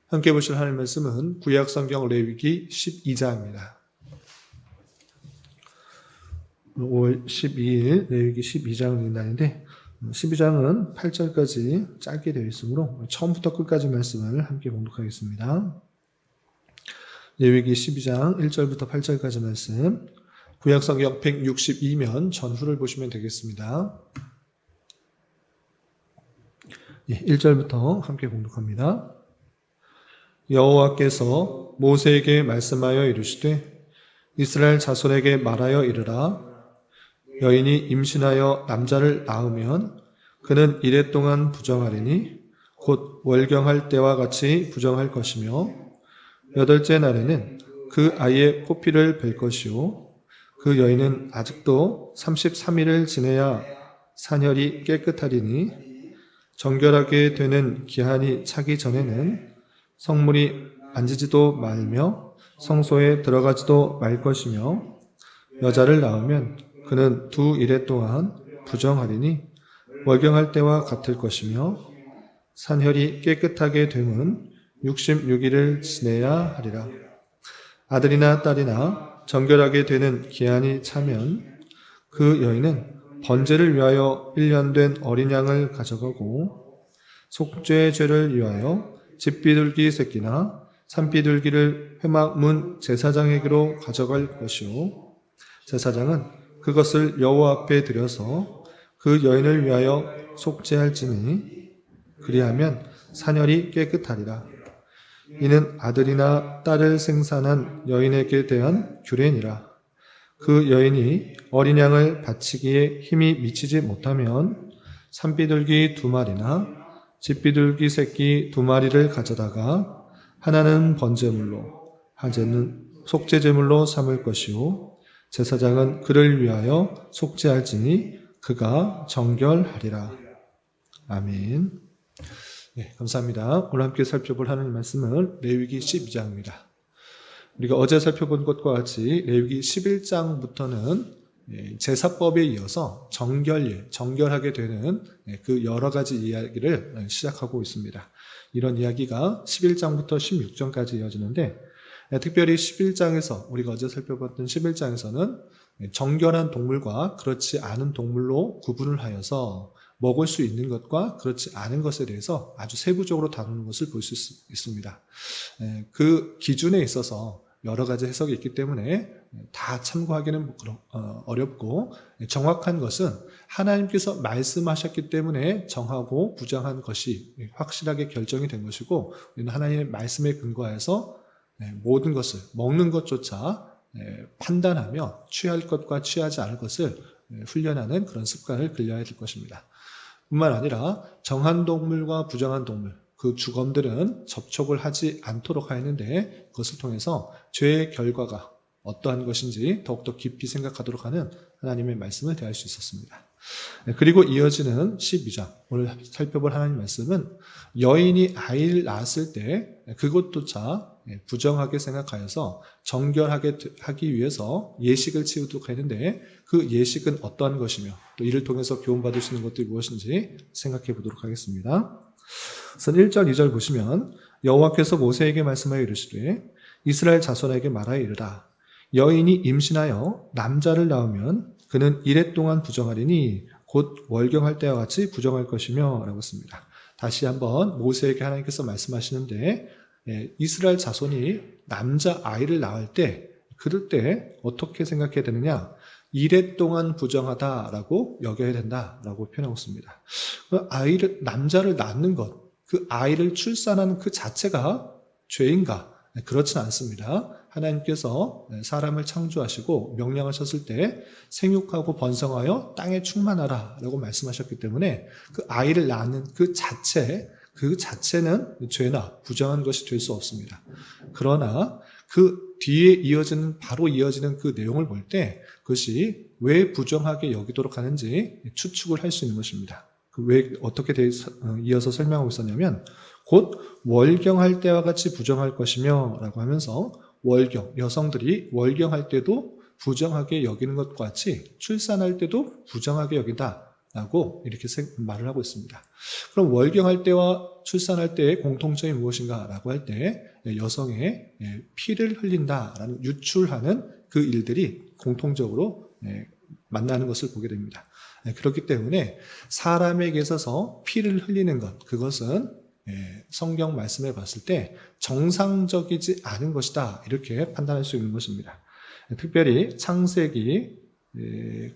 함께 보실 하나님의 말씀은 구약성경 레위기 12장입니다. 5월 12일 레위기 12장을 읽는 날인데 12장은 8절까지 짧게 되어 있으므로 처음부터 끝까지 말씀을 함께 봉독하겠습니다. 레위기 12장 1절부터 8절까지 말씀, 구약성경 162면 전후를 보시면 되겠습니다. 1절부터 함께 봉독합니다. 여호와께서 모세에게 말씀하여 이르시되 이스라엘 자손에게 말하여 이르라. 여인이 임신하여 남자를 낳으면 그는 이레 동안 부정하리니 곧 월경할 때와 같이 부정할 것이며 8째 날에는 그 아이의 포피를 벨 것이요 그 여인은 아직도 33일을 지내야 산혈이 깨끗하리니 정결하게 되는 기한이 차기 전에는 성물이 만지지도 말며 성소에 들어가지도 말 것이며 여자를 낳으면 그는 2일에 동안 부정하리니 월경할 때와 같을 것이며 산혈이 깨끗하게 되면 66일을 지내야 하리라. 아들이나 딸이나 정결하게 되는 기한이 차면 그 여인은 번제를 위하여 1년 된 어린 양을 가져가고 속죄의 죄를 위하여 집비둘기 새끼나 산비둘기를 회막문 제사장에게로 가져갈 것이요 제사장은 그것을 여호와 앞에 드려서 그 여인을 위하여 속죄할지니 그리하면 산혈이 깨끗하리라. 이는 아들이나 딸을 생산한 여인에게 대한 규례니라. 그 여인이 어린 양을 바치기에 힘이 미치지 못하면 산비둘기 2마리나 집비둘기 새끼 2마리를 가져다가 하나는 번제물로 하나는 속죄제물로 삼을 것이요 제사장은 그를 위하여 속죄할지니 그가 정결하리라. 아멘. 네, 감사합니다. 오늘 함께 살펴볼 하나님 말씀은 레위기 12장입니다. 우리가 어제 살펴본 것과 같이 레위기 11장부터는 제사법에 이어서 정결하게 되는 그 여러 가지 이야기를 시작하고 있습니다. 이런 이야기가 11장부터 16장까지 이어지는데 특별히 11장에서 우리가 어제 살펴봤던 11장에서는 정결한 동물과 그렇지 않은 동물로 구분을 하여서 먹을 수 있는 것과 그렇지 않은 것에 대해서 아주 세부적으로 다루는 것을 볼 수 있습니다. 그 기준에 있어서 여러 가지 해석이 있기 때문에 다 참고하기는 어렵고 정확한 것은 하나님께서 말씀하셨기 때문에 정하고 부정한 것이 확실하게 결정이 된 것이고 우리는 하나님의 말씀에 근거해서 모든 것을 먹는 것조차 판단하며 취할 것과 취하지 않을 것을 훈련하는 그런 습관을 길러야 될 것입니다. 뿐만 아니라 정한 동물과 부정한 동물 그 주검들은 접촉을 하지 않도록 하였는데 그것을 통해서 죄의 결과가 어떠한 것인지 더욱더 깊이 생각하도록 하는 하나님의 말씀을 대할 수 있었습니다. 그리고 이어지는 12장 오늘 살펴볼 하나님 말씀은 여인이 아이를 낳았을 때 그것조차 부정하게 생각하여서 정결하게 하기 위해서 예식을 치우도록 했는데 그 예식은 어떠한 것이며 또 이를 통해서 교훈받을 수 있는 것들이 무엇인지 생각해 보도록 하겠습니다. 우선 1절 2절 보시면 여호와께서 모세에게 말씀하여 이르시되 이스라엘 자손에게 말하여 이르라. 여인이 임신하여 남자를 낳으면 그는 이레 동안 부정하리니 곧 월경할 때와 같이 부정할 것이며 라고 했습니다. 다시 한번 모세에게 하나님께서 말씀하시는데 이스라엘 자손이 남자 아이를 낳을 때 그럴 때 어떻게 생각해야 되느냐? 이레 동안 부정하다라고 여겨야 된다라고 표현하고 있습니다. 남자를 낳는 것, 그 아이를 출산하는 그 자체가 죄인가? 그렇진 않습니다. 하나님께서 사람을 창조하시고 명령하셨을 때 생육하고 번성하여 땅에 충만하라 라고 말씀하셨기 때문에 그 아이를 낳는 그 자체는 죄나 부정한 것이 될 수 없습니다. 그러나 그 뒤에 바로 이어지는 그 내용을 볼 때 그것이 왜 부정하게 여기도록 하는지 추측을 할 수 있는 것입니다. 왜 어떻게 이어서 설명하고 있었냐면 곧 월경할 때와 같이 부정할 것이며 라고 하면서 여성들이 월경할 때도 부정하게 여기는 것과 같이 출산할 때도 부정하게 여긴다 라고 이렇게 말을 하고 있습니다. 그럼 월경할 때와 출산할 때의 공통점이 무엇인가 라고 할 때 여성의 피를 흘린다라는 유출하는 그 일들이 공통적으로 만나는 것을 보게 됩니다. 그렇기 때문에 사람에게 있어서 피를 흘리는 것, 그것은 성경 말씀을 봤을 때 정상적이지 않은 것이다, 이렇게 판단할 수 있는 것입니다. 특별히 창세기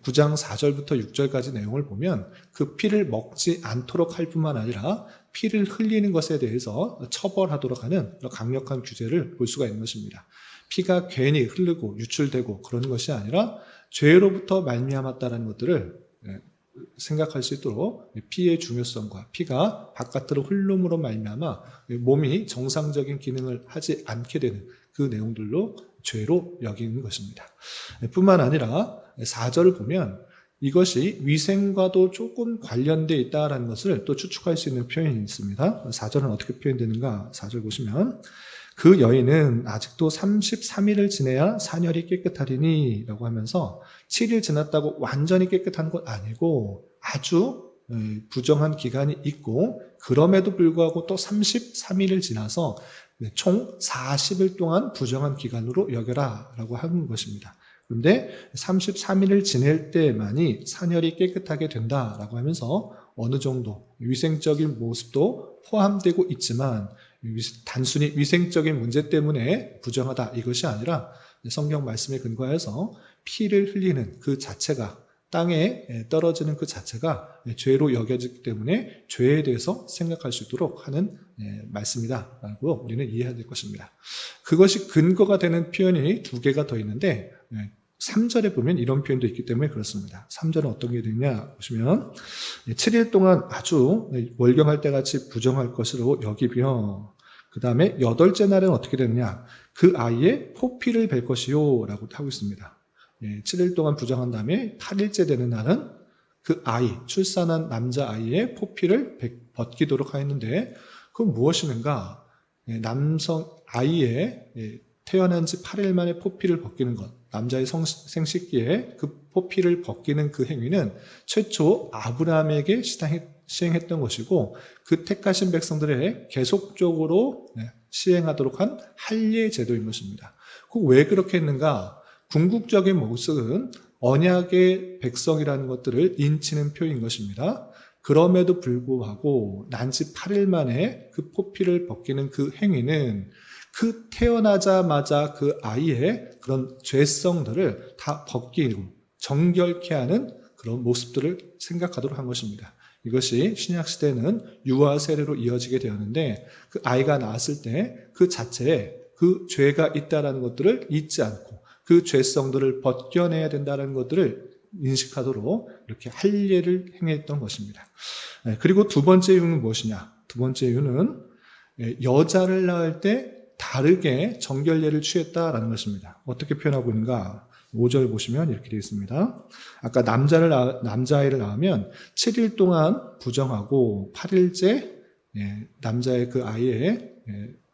9장 4절부터 6절까지 내용을 보면 그 피를 먹지 않도록 할 뿐만 아니라 피를 흘리는 것에 대해서 처벌하도록 하는 강력한 규제를 볼 수가 있는 것입니다. 피가 괜히 흐르고 유출되고 그런 것이 아니라 죄로부터 말미암았다는 것들을 생각할 수 있도록 피의 중요성과 피가 바깥으로 흘름으로 말미암아 몸이 정상적인 기능을 하지 않게 되는 그 내용들로 죄로 여기는 것입니다. 뿐만 아니라 4절을 보면 이것이 위생과도 조금 관련되어 있다는 것을 또 추측할 수 있는 표현이 있습니다. 4절은 어떻게 표현되는가? 4절 보시면 그 여인은 아직도 33일을 지내야 산열이 깨끗하리니 라고 하면서 7일 지났다고 완전히 깨끗한 것 아니고 아주 부정한 기간이 있고 그럼에도 불구하고 또 33일을 지나서 총 40일 동안 부정한 기간으로 여겨라 라고 하는 것입니다. 그런데 33일을 지낼 때만이 산열이 깨끗하게 된다라고 하면서 어느 정도 위생적인 모습도 포함되고 있지만 단순히 위생적인 문제 때문에 부정하다 이것이 아니라 성경 말씀에 근거해서 피를 흘리는 그 자체가 땅에 떨어지는 그 자체가 죄로 여겨지기 때문에 죄에 대해서 생각할 수 있도록 하는 말씀이다라고 우리는 이해해야 될 것입니다. 그것이 근거가 되는 표현이 두 개가 더 있는데 3절에 보면 이런 표현도 있기 때문에 그렇습니다. 3절은 어떤 게 되냐 보시면 7일 동안 아주 월경할 때 같이 부정할 것으로 여기며 그 다음에 8째 날은 어떻게 되느냐 그 아이의 포피를 뵐 것이요 라고 하고 있습니다. 7일 동안 부정한 다음에 8일째 되는 날은 그 아이, 출산한 남자아이의 포피를 벗기도록 하였는데 그건 무엇이는가? 남성 아이의 태어난 지 8일 만에 포피를 벗기는 것, 남자의 생식기에 그 포피를 벗기는 그 행위는 최초 아브라함에게 시행했던 것이고 그 택하신 백성들의 계속적으로 시행하도록 한 할례 제도인 것입니다. 왜 그렇게 했는가? 궁극적인 모습은 언약의 백성이라는 것들을 인치는 표인 것입니다. 그럼에도 불구하고 난지 8일 만에 그 포피를 벗기는 그 행위는 그 태어나자마자 그 아이의 그런 죄성들을 다 벗기고 정결케 하는 그런 모습들을 생각하도록 한 것입니다. 이것이 신약시대는 유아 세례로 이어지게 되었는데 그 아이가 낳았을 때 그 자체에 그 죄가 있다는 것들을 잊지 않고 그 죄성들을 벗겨내야 된다는 것들을 인식하도록 이렇게 할례를 행했던 것입니다. 그리고 두 번째 이유는 무엇이냐? 두 번째 이유는 여자를 낳을 때 다르게 정결례를 취했다라는 것입니다. 어떻게 표현하고 있는가? 5절 보시면 이렇게 되어 있습니다. 아까 남자아이를 낳으면 7일 동안 부정하고 8일째 남자의 그 아이의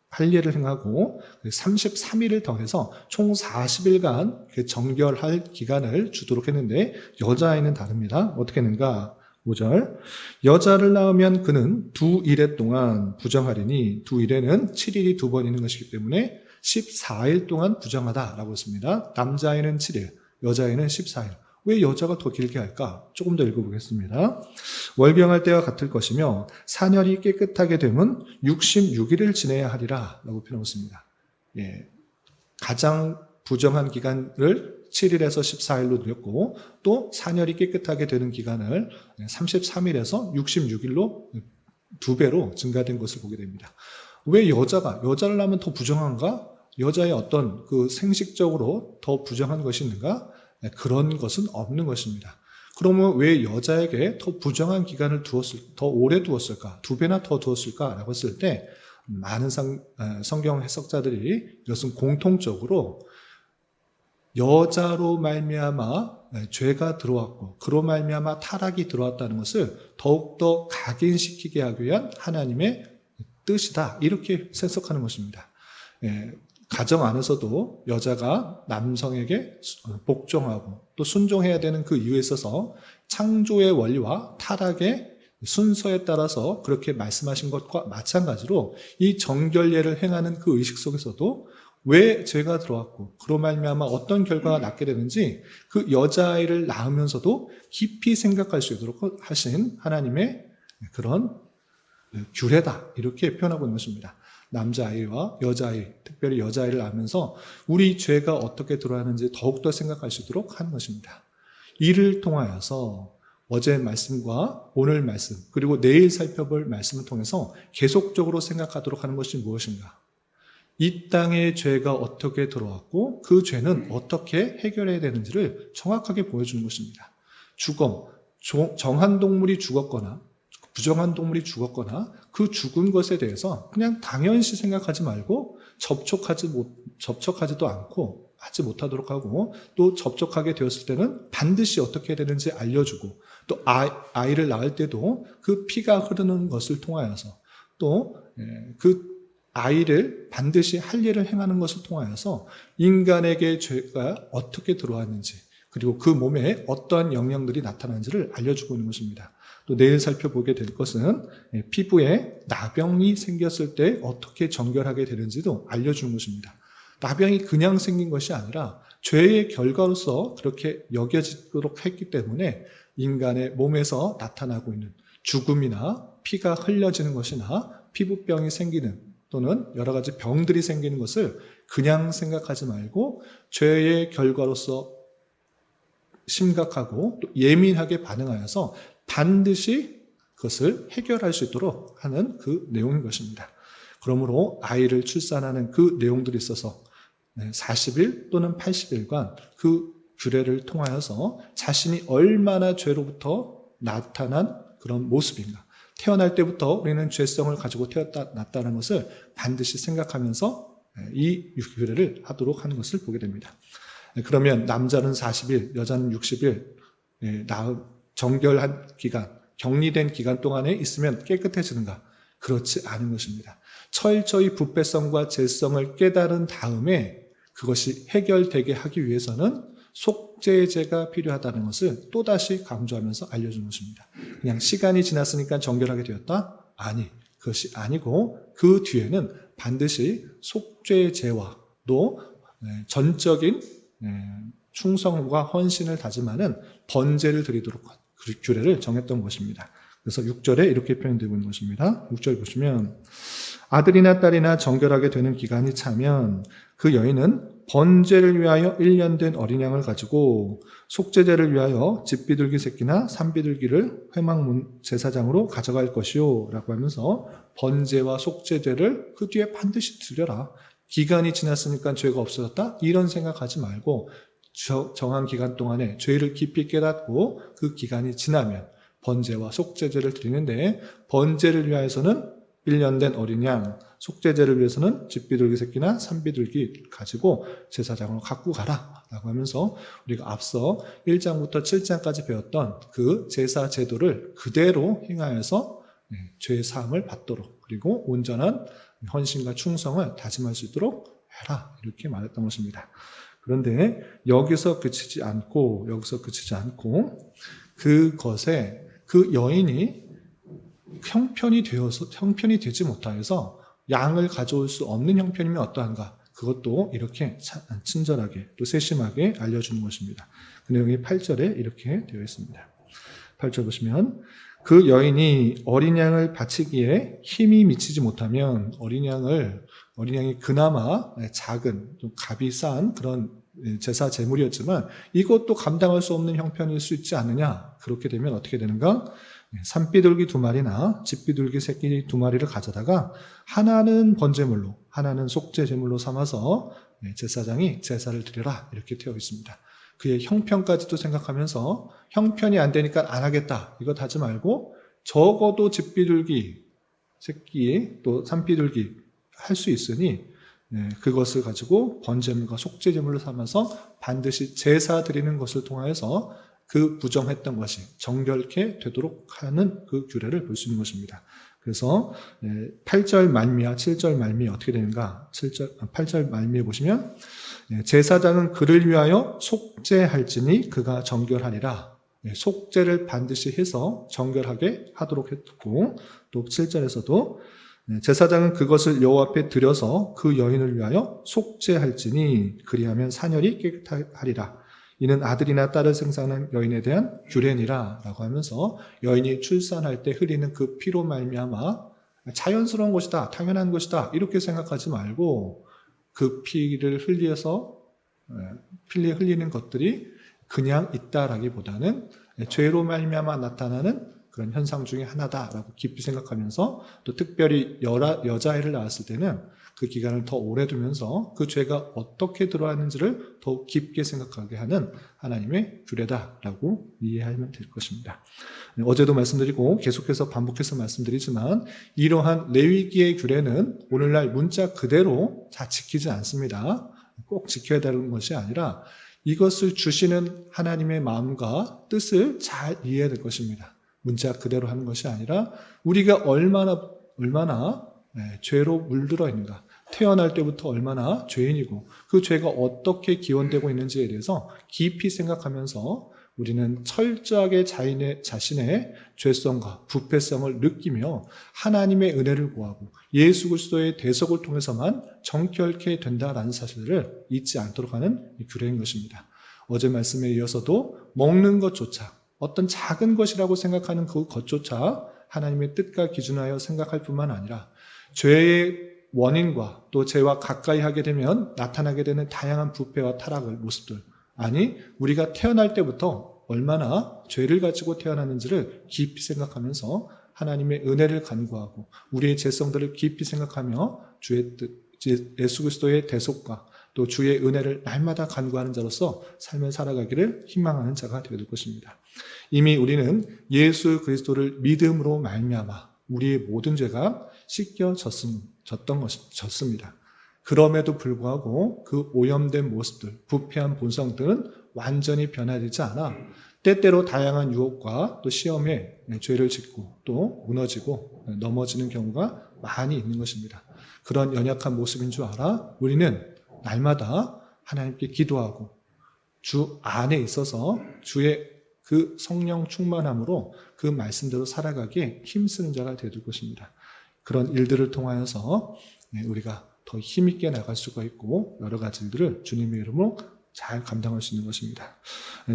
할례를 행하고 33일을 더해서 총 40일간 정결할 기간을 주도록 했는데 여자아이는 다릅니다. 어떻게 했는가? 5절 여자를 낳으면 그는 2일에 동안 부정하리니 2일에는 7일이 2번 있는 것이기 때문에 14일 동안 부정하다라고 했습니다. 남자아이는 7일, 여자아이는 14일. 왜 여자가 더 길게 할까? 조금 더 읽어보겠습니다. 월경할 때와 같을 것이며 산열이 깨끗하게 되면 66일을 지내야 하리라 라고 표현했습니다. 가장 부정한 기간을 7일에서 14일로 늘렸고 또 산열이 깨끗하게 되는 기간을 33일에서 66일로 2배로 증가된 것을 보게 됩니다. 왜 여자를 낳으면 더 부정한가? 여자의 어떤 그 생식적으로 더 부정한 것이 있는가? 그런 것은 없는 것입니다. 그러면 왜 여자에게 더 부정한 기간을 더 오래 두었을까? 2배나 더 두었을까? 라고 했을 때 많은 성경 해석자들이 이것은 공통적으로 여자로 말미암아 죄가 들어왔고 그로 말미암아 타락이 들어왔다는 것을 더욱더 각인시키게 하기 위한 하나님의 뜻이다. 이렇게 해석하는 것입니다. 가정 안에서도 여자가 남성에게 복종하고 또 순종해야 되는 그 이유에 있어서 창조의 원리와 타락의 순서에 따라서 그렇게 말씀하신 것과 마찬가지로 이 정결례를 행하는 그 의식 속에서도 왜 죄가 들어왔고 그로 말미암아 어떤 결과가 낳게 되는지 그 여자아이를 낳으면서도 깊이 생각할 수 있도록 하신 하나님의 그런 규례다, 이렇게 표현하고 있는 것입니다. 남자아이와 여자아이, 특별히 여자아이를 낳으면서 우리 죄가 어떻게 들어왔는지 더욱더 생각할 수 있도록 하는 것입니다. 이를 통하여서 어제 말씀과 오늘 말씀, 그리고 내일 살펴볼 말씀을 통해서 계속적으로 생각하도록 하는 것이 무엇인가? 이 땅에 죄가 어떻게 들어왔고 그 죄는 어떻게 해결해야 되는지를 정확하게 보여주는 것입니다. 죽음, 정한 동물이 죽었거나 부정한 동물이 죽었거나 그 죽은 것에 대해서 그냥 당연시 생각하지 말고 접촉하지도 않고 하지 못하도록 하고, 또 접촉하게 되었을 때는 반드시 어떻게 해야 되는지 알려주고, 또 아이를 낳을 때도 그 피가 흐르는 것을 통하여서 또 그 아이를 반드시 할 일을 행하는 것을 통하여서 인간에게 죄가 어떻게 들어왔는지, 그리고 그 몸에 어떠한 영향들이 나타나는지를 알려주고 있는 것입니다. 또 내일 살펴보게 될 것은 피부에 나병이 생겼을 때 어떻게 정결하게 되는지도 알려주는 것입니다. 나병이 그냥 생긴 것이 아니라 죄의 결과로서 그렇게 여겨지도록 했기 때문에 인간의 몸에서 나타나고 있는 죽음이나 피가 흘려지는 것이나 피부병이 생기는 또는 여러 가지 병들이 생기는 것을 그냥 생각하지 말고 죄의 결과로서 심각하고 또 예민하게 반응하여서 반드시 그것을 해결할 수 있도록 하는 그 내용인 것입니다. 그러므로 아이를 출산하는 그 내용들이 있어서 40일 또는 80일간 그 규례를 통하여서 자신이 얼마나 죄로부터 나타난 그런 모습인가, 태어날 때부터 우리는 죄성을 가지고 태어났다는 것을 반드시 생각하면서 이 규례를 하도록 하는 것을 보게 됩니다. 그러면 남자는 40일, 여자는 60일 정결한 기간, 격리된 기간 동안에 있으면 깨끗해지는가? 그렇지 않은 것입니다. 철저히 부패성과 죄성을 깨달은 다음에 그것이 해결되게 하기 위해서는 속죄제가 필요하다는 것을 또다시 강조하면서 알려주는 것입니다. 그냥 시간이 지났으니까 정결하게 되었다? 아니, 그것이 아니고 그 뒤에는 반드시 속죄제와 또 전적인 충성과 헌신을 다짐하는 번제를 드리도록 그 규례를 정했던 것입니다. 그래서 6절에 이렇게 표현되고 있는 것입니다. 6절 보시면 아들이나 딸이나 정결하게 되는 기간이 차면 그 여인은 번제를 위하여 1년 된 어린 양을 가지고 속죄제를 위하여 집비둘기 새끼나 산비둘기를 회막문 제사장으로 가져갈 것이요 라고 하면서 번제와 속죄제를 그 뒤에 반드시 드려라. 기간이 지났으니까 죄가 없어졌다? 이런 생각하지 말고 정한 기간 동안에 죄를 깊이 깨닫고 그 기간이 지나면 번제와 속죄제를 드리는데, 번제를 위하여서는 1년 된 어린 양, 속죄제를 위해서는 집비둘기 새끼나 산비둘기 가지고 제사장으로 갖고 가라 라고 하면서 우리가 앞서 1장부터 7장까지 배웠던 그 제사 제도를 그대로 행하여서 죄의 사함을 받도록, 그리고 온전한 헌신과 충성을 다짐할 수 있도록 해라, 이렇게 말했던 것입니다. 그런데 여기서 그치지 않고 그것에 그 여인이 형편이 되지 못하여서 양을 가져올 수 없는 형편이면 어떠한가? 그것도 이렇게 친절하게 또 세심하게 알려주는 것입니다. 그 내용이 8절에 이렇게 되어 있습니다. 8절 보시면 그 여인이 어린 양을 바치기에 힘이 미치지 못하면 어린 양이 그나마 작은 좀 값이 싼 그런 제사 제물이었지만 이것도 감당할 수 없는 형편일 수 있지 않느냐? 그렇게 되면 어떻게 되는가? 산비둘기 2마리나 집비둘기 새끼 2마리를 가져다가 하나는 번제물로, 하나는 속죄제물로 삼아서 제사장이 제사를 드려라, 이렇게 되어 있습니다. 그의 형편까지도 생각하면서 형편이 안 되니까 안 하겠다, 이것 하지 말고 적어도 집비둘기 새끼 또 산비둘기 할 수 있으니 그것을 가지고 번제물과 속죄제물로 삼아서 반드시 제사 드리는 것을 통하여서 그 부정했던 것이 정결케 되도록 하는 그 규례를 볼 수 있는 것입니다. 그래서 8절 말미와 7절 말미 어떻게 되는가? 8절 말미에 보시면 제사장은 그를 위하여 속죄할지니 그가 정결하리라. 속죄를 반드시 해서 정결하게 하도록 했고, 또 7절에서도 제사장은 그것을 여호와 앞에 드려서 그 여인을 위하여 속죄할지니 그리하면 사녀리 깨끗하리라. 이는 아들이나 딸을 생산한 여인에 대한 규례니라 라고 하면서 여인이 출산할 때 흘리는 그 피로 말미암아 자연스러운 것이다, 당연한 것이다 이렇게 생각하지 말고 그 피를 흘리는 것들이 그냥 있다라기보다는 죄로 말미암아 나타나는 그런 현상 중에 하나다라고 깊이 생각하면서 또 특별히 여자아이를 낳았을 때는 그 기간을 더 오래 두면서 그 죄가 어떻게 들어왔는지를 더 깊게 생각하게 하는 하나님의 규례다라고 이해하면 될 것입니다. 어제도 말씀드리고 계속해서 반복해서 말씀드리지만 이러한 레위기의 규례는 오늘날 문자 그대로 다 지키지 않습니다. 꼭 지켜야 되는 것이 아니라 이것을 주시는 하나님의 마음과 뜻을 잘 이해해야 될 것입니다. 문자 그대로 하는 것이 아니라 우리가 얼마나 죄로 물들어 있는가, 태어날 때부터 얼마나 죄인이고 그 죄가 어떻게 기원되고 있는지에 대해서 깊이 생각하면서 우리는 철저하게 자신의 죄성과 부패성을 느끼며 하나님의 은혜를 구하고 예수 그리스도의 대속을 통해서만 정결케 된다라는 사실을 잊지 않도록 하는 규례인 것입니다. 어제 말씀에 이어서도 먹는 것조차 어떤 작은 것이라고 생각하는 그 것조차 하나님의 뜻과 기준하여 생각할 뿐만 아니라 죄의 원인과 또 죄와 가까이 하게 되면 나타나게 되는 다양한 부패와 타락의 모습들, 아니 우리가 태어날 때부터 얼마나 죄를 가지고 태어났는지를 깊이 생각하면서 하나님의 은혜를 간구하고 우리의 죄성들을 깊이 생각하며 예수 그리스도의 대속과 또 주의 은혜를 날마다 간구하는 자로서 삶을 살아가기를 희망하는 자가 되어야 될 것입니다. 이미 우리는 예수 그리스도를 믿음으로 말미암아 우리의 모든 죄가 씻겨졌습니다. 그럼에도 불구하고 그 오염된 모습들, 부패한 본성들은 완전히 변화되지 않아 때때로 다양한 유혹과 또 시험에 죄를 짓고 또 무너지고 넘어지는 경우가 많이 있는 것입니다. 그런 연약한 모습인 줄 알아 우리는 날마다 하나님께 기도하고 주 안에 있어서 주의 그 성령 충만함으로 그 말씀대로 살아가기에 힘쓰는 자가 되어야 될 것입니다. 그런 일들을 통하여서 우리가 더 힘있게 나갈 수가 있고 여러 가지 일들을 주님의 이름으로 잘 감당할 수 있는 것입니다.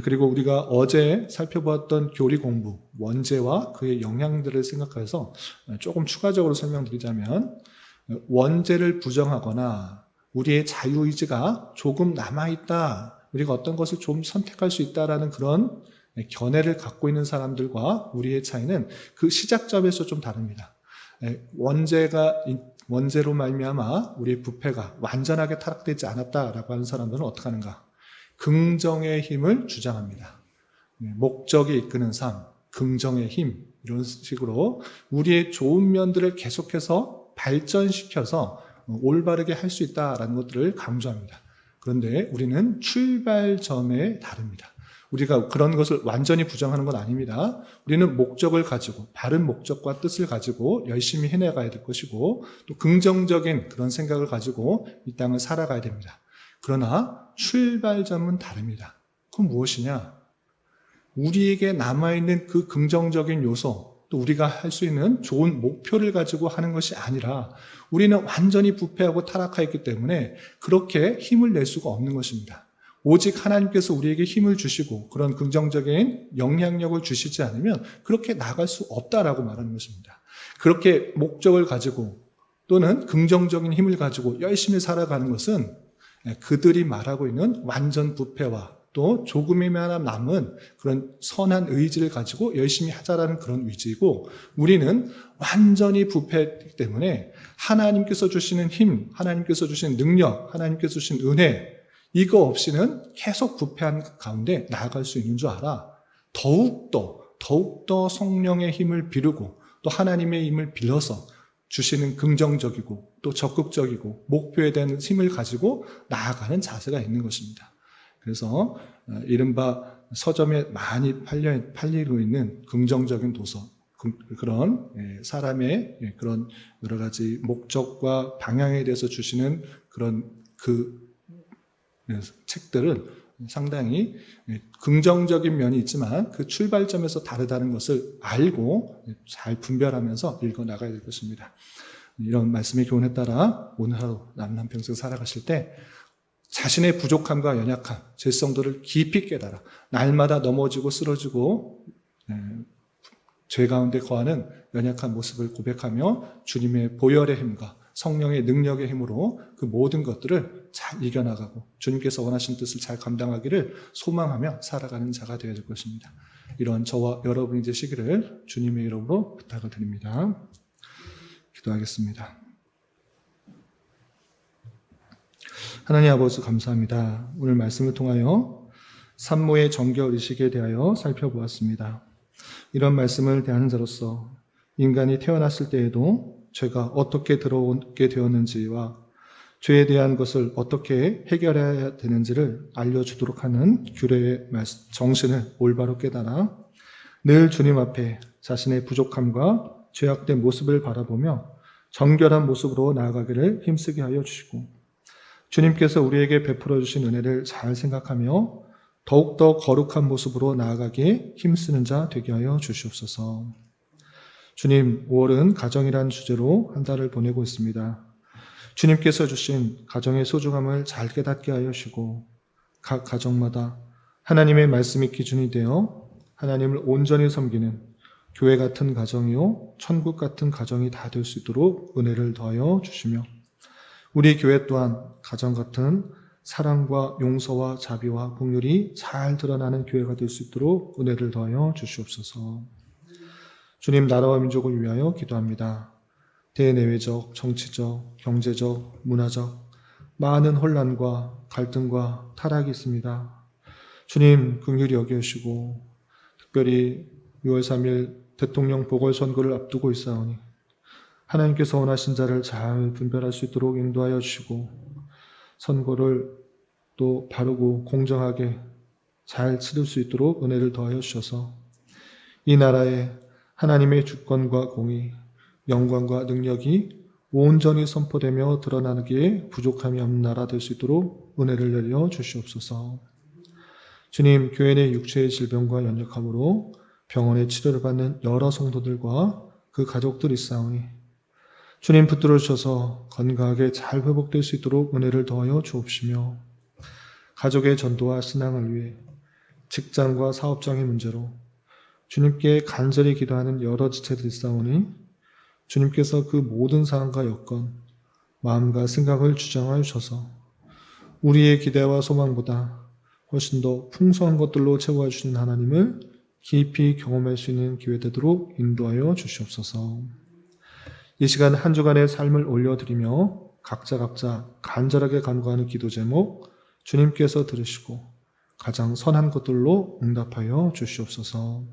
그리고 우리가 어제 살펴보았던 교리 공부, 원죄와 그의 영향들을 생각해서 조금 추가적으로 설명드리자면 원죄를 부정하거나 우리의 자유의지가 조금 남아있다, 우리가 어떤 것을 좀 선택할 수 있다라는 그런 견해를 갖고 있는 사람들과 우리의 차이는 그 시작점에서 좀 다릅니다. 원죄로 말미암아 우리의 부패가 완전하게 타락되지 않았다라고 하는 사람들은 어떻게 하는가? 긍정의 힘을 주장합니다. 목적이 이끄는 삶, 긍정의 힘, 이런 식으로 우리의 좋은 면들을 계속해서 발전시켜서 올바르게 할 수 있다라는 것들을 강조합니다. 그런데 우리는 출발점에 다릅니다. 우리가 그런 것을 완전히 부정하는 건 아닙니다. 우리는 목적을 가지고 바른 목적과 뜻을 가지고 열심히 해내가야 될 것이고 또 긍정적인 그런 생각을 가지고 이 땅을 살아가야 됩니다. 그러나 출발점은 다릅니다. 그건 무엇이냐? 우리에게 남아있는 그 긍정적인 요소, 또 우리가 할 수 있는 좋은 목표를 가지고 하는 것이 아니라 우리는 완전히 부패하고 타락하였기 때문에 그렇게 힘을 낼 수가 없는 것입니다. 오직 하나님께서 우리에게 힘을 주시고 그런 긍정적인 영향력을 주시지 않으면 그렇게 나갈 수 없다라고 말하는 것입니다. 그렇게 목적을 가지고 또는 긍정적인 힘을 가지고 열심히 살아가는 것은 그들이 말하고 있는 완전 부패와 또 조금이나마 남은 그런 선한 의지를 가지고 열심히 하자라는 그런 의지이고, 우리는 완전히 부패했기 때문에 하나님께서 주시는 힘, 하나님께서 주시는 능력, 하나님께서 주신 은혜, 이거 없이는 계속 부패한 가운데 나아갈 수 있는 줄 알아. 더욱더 성령의 힘을 비르고 또 하나님의 힘을 빌어서 주시는 긍정적이고 또 적극적이고 목표에 대한 힘을 가지고 나아가는 자세가 있는 것입니다. 그래서 이른바 서점에 많이 팔리고 있는 긍정적인 도서, 그런 사람의 그런 여러 가지 목적과 방향에 대해서 주시는 그런 책들은 상당히 긍정적인 면이 있지만 그 출발점에서 다르다는 것을 알고 잘 분별하면서 읽어나가야 될 것입니다. 이런 말씀의 교훈에 따라 오늘 하루 남은 한평생 살아가실 때 자신의 부족함과 연약함, 죄성들을 깊이 깨달아 날마다 넘어지고 쓰러지고 죄 가운데 거하는 연약한 모습을 고백하며 주님의 보혈의 힘과 성령의 능력의 힘으로 그 모든 것들을 잘 이겨나가고 주님께서 원하신 뜻을 잘 감당하기를 소망하며 살아가는 자가 되어야 될 것입니다. 이런 저와 여러분이 되시기를 주님의 이름으로 부탁을 드립니다. 기도하겠습니다. 하나님 아버지 감사합니다. 오늘 말씀을 통하여 산모의 정결의식에 대하여 살펴보았습니다. 이런 말씀을 대하는 자로서 인간이 태어났을 때에도 죄가 어떻게 들어오게 되었는지와 죄에 대한 것을 어떻게 해결해야 되는지를 알려주도록 하는 규례의 정신을 올바로 깨달아 늘 주님 앞에 자신의 부족함과 죄악된 모습을 바라보며 정결한 모습으로 나아가기를 힘쓰게 하여 주시고 주님께서 우리에게 베풀어 주신 은혜를 잘 생각하며 더욱더 거룩한 모습으로 나아가기에 힘쓰는 자 되게 하여 주시옵소서. 주님, 5월은 가정이란 주제로 한 달을 보내고 있습니다. 주님께서 주신 가정의 소중함을 잘 깨닫게 하여 주시고 각 가정마다 하나님의 말씀이 기준이 되어 하나님을 온전히 섬기는 교회 같은 가정이요 천국 같은 가정이 다 될 수 있도록 은혜를 더하여 주시며 우리 교회 또한 가정 같은 사랑과 용서와 자비와 긍휼이 잘 드러나는 교회가 될 수 있도록 은혜를 더하여 주시옵소서. 주님, 나라와 민족을 위하여 기도합니다. 대내외적, 정치적, 경제적, 문화적 많은 혼란과 갈등과 타락이 있습니다. 주님, 긍휼히 여겨주시고 특별히 6월 3일 대통령 보궐선거를 앞두고 있사오니 하나님께서 원하신 자를 잘 분별할 수 있도록 인도하여 주시고 선거를 또 바르고 공정하게 잘 치를 수 있도록 은혜를 더하여 주셔서 이 나라에 하나님의 주권과 공의, 영광과 능력이 온전히 선포되며 드러나기에 부족함이 없는 나라 될 수 있도록 은혜를 내려 주시옵소서. 주님, 교회 내 육체의 질병과 연약함으로 병원에 치료를 받는 여러 성도들과 그 가족들이 있사오니 주님 붙들어 주셔서 건강하게 잘 회복될 수 있도록 은혜를 더하여 주옵시며 가족의 전도와 신앙을 위해 직장과 사업장의 문제로 주님께 간절히 기도하는 여러 지체들이 있사오니 주님께서 그 모든 상황과 여건, 마음과 생각을 주장하여 주셔서 우리의 기대와 소망보다 훨씬 더 풍성한 것들로 채워주시는 하나님을 깊이 경험할 수 있는 기회 되도록 인도하여 주시옵소서. 이 시간 한 주간의 삶을 올려드리며 각자 간절하게 간구하는 기도 제목 주님께서 들으시고 가장 선한 것들로 응답하여 주시옵소서.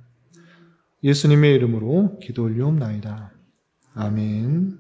예수님의 이름으로 기도 올리옵나이다. 아멘.